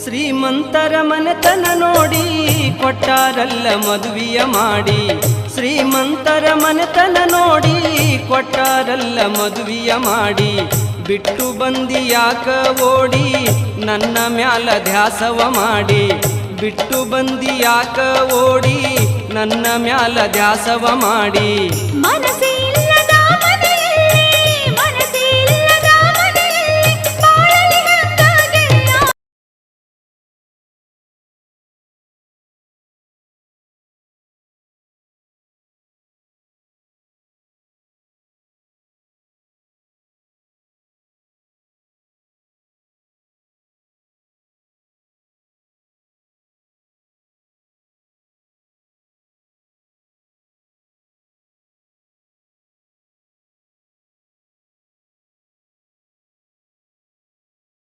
ಶ್ರೀಮಂತರ ಮನೆತನ ನೋಡಿ ಕೊಟ್ಟಾರಲ್ಲ ಮದುವೆಯ ಮಾಡಿ. ಶ್ರೀಮಂತರ ಮನೆತನ ನೋಡಿ ಕೊಟ್ಟಾರಲ್ಲ ಮದುವೆಯ ಮಾಡಿ. ಬಿಟ್ಟು ಬಂದಿ ಯಾಕ ಓಡಿ ನನ್ನ ಮ್ಯಾಲ ಧ್ಯಾಸವ ಮಾಡಿ. ಬಿಟ್ಟು ಬಂದಿ ಯಾಕ ಓಡಿ ನನ್ನ ಮ್ಯಾಲ ಧ್ಯಾಸವ ಮಾಡಿ. ಮನಸ್ಸು